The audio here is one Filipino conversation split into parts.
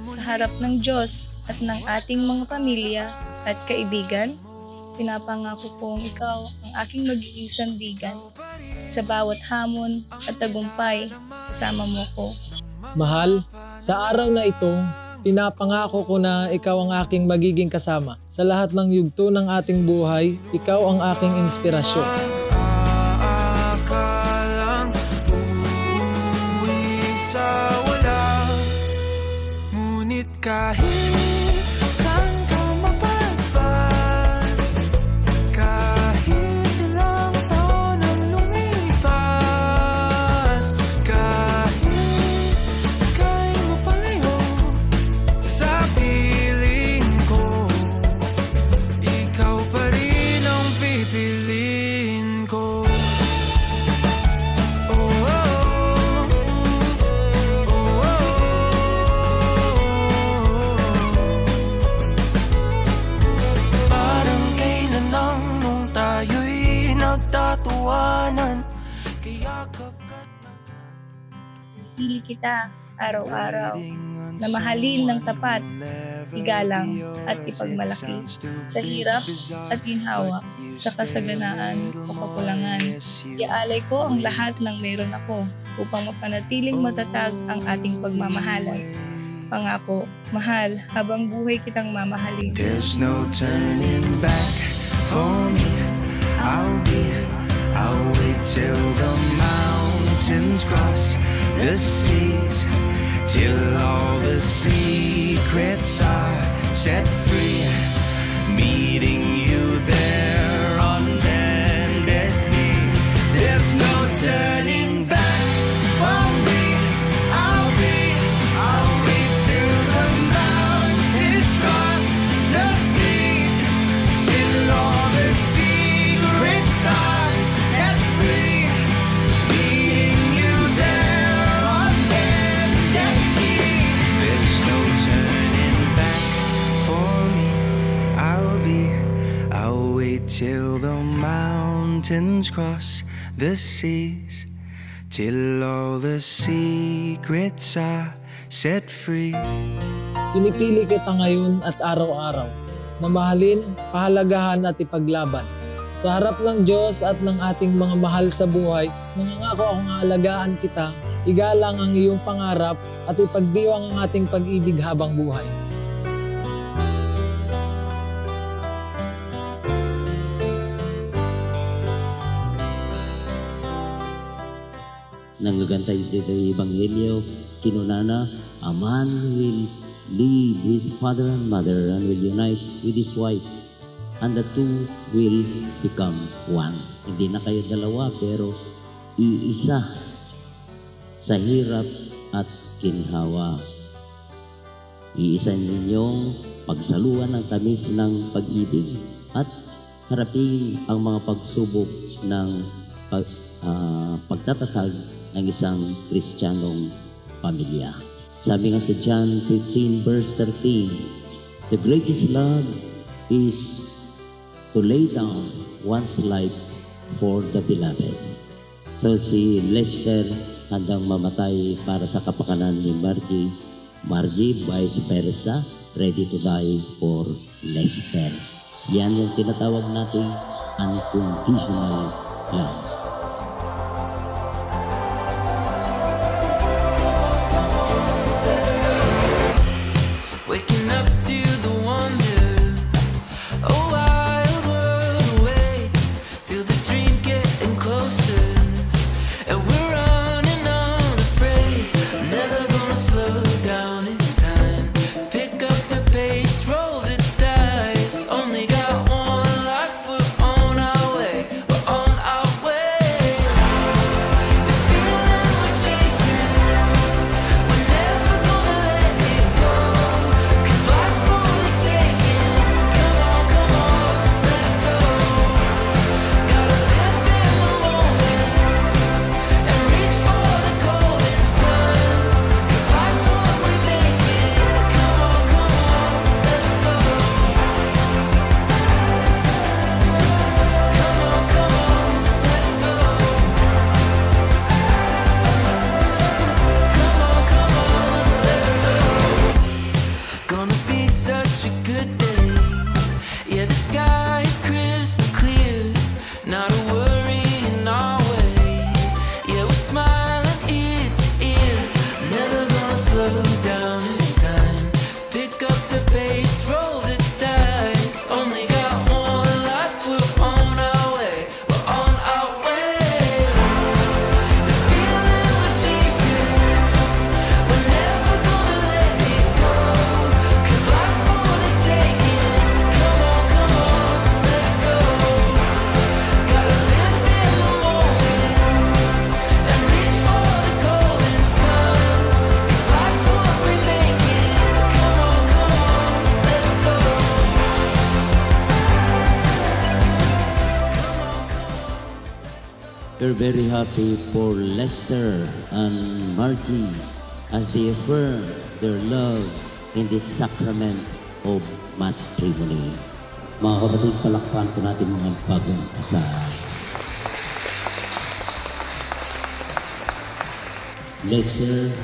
Sa harap ng Diyos at ng ating mga pamilya at kaibigan, pinapangako kong ikaw ang aking magiging sandigan. Sa bawat hamon at tagumpay, kasama mo ko. Mahal, sa araw na ito, pinapangako ko na ikaw ang aking magiging kasama. Sa lahat ng yugto ng ating buhay, ikaw ang aking inspirasyon. Kahit saan ka mapadpad, kahit ilang taon ang lumipas, kahit ika'y mapalayo sa piling ko, ikaw pa rin ang pipiliin ko. Nagtatawanan, kayakap ka't Pili kita araw-araw na mahalin ng tapat, igalang at ipagmalaki. Sa hirap at ginhawa, sa kasaganaan o kakulangan, iaalay ko ang lahat ng meron ako upang mapanatiling matatag ang ating pagmamahalan. Pangako, mahal, habang buhay kitang mamahalin. There's no turning back for me. I'll wait till the mountains cross the seas, till all the secrets are set free, meeting you there on bended knee. There's no turning back for me. I'll wait till the mountains cross the seas, till all the secrets are set free, meeting you there on bended knee. There's no turning back for me. I'll wait till the mountains cross the seas, till all the secrets are set free. Pinipili kita ngayon at araw-araw na mahalin, pahalagahan at ipaglaban. Sa harap ng Diyos at ng ating mga mahal sa buhay, nangangako akong aalagaan kita, igalang ang iyong pangarap at ipagdiwang ang ating pag-ibig habang buhay. Nanggagantay dito yung Ebanghelyo, kinunana, a man will leave his father and mother and will unite with his wife, and the two will become one. Hindi na kayo dalawa, pero iisa sa hirap at ginhawa. Iisa ninyong pagsaluhan ng tamis ng pag-ibig at harapin ang mga pagsubok ng pagtatatag ng isang Kristiyanong pamilya. Sabi nga sa John 15 verse 13, the greatest love is to lay down one's life for the beloved. So si Lester handang mamatay para sa kapakanan ni Margie. Margie, vice versa, ready to die for Lester. Yan yung tinatawag nating unconditional love. Slow we're very happy for Lester and Margie as they affirm their love in this sacrament of matrimony. Mga kapatid, palakpan po natin mga bagong kasal. Lester,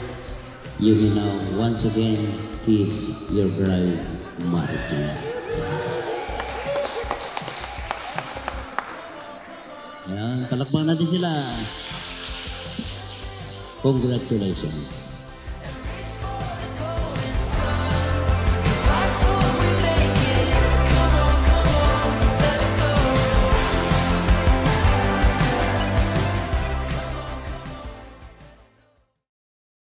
you may now once again kiss your bride, Margie. Ayan, palakpan natin sila. Congratulations.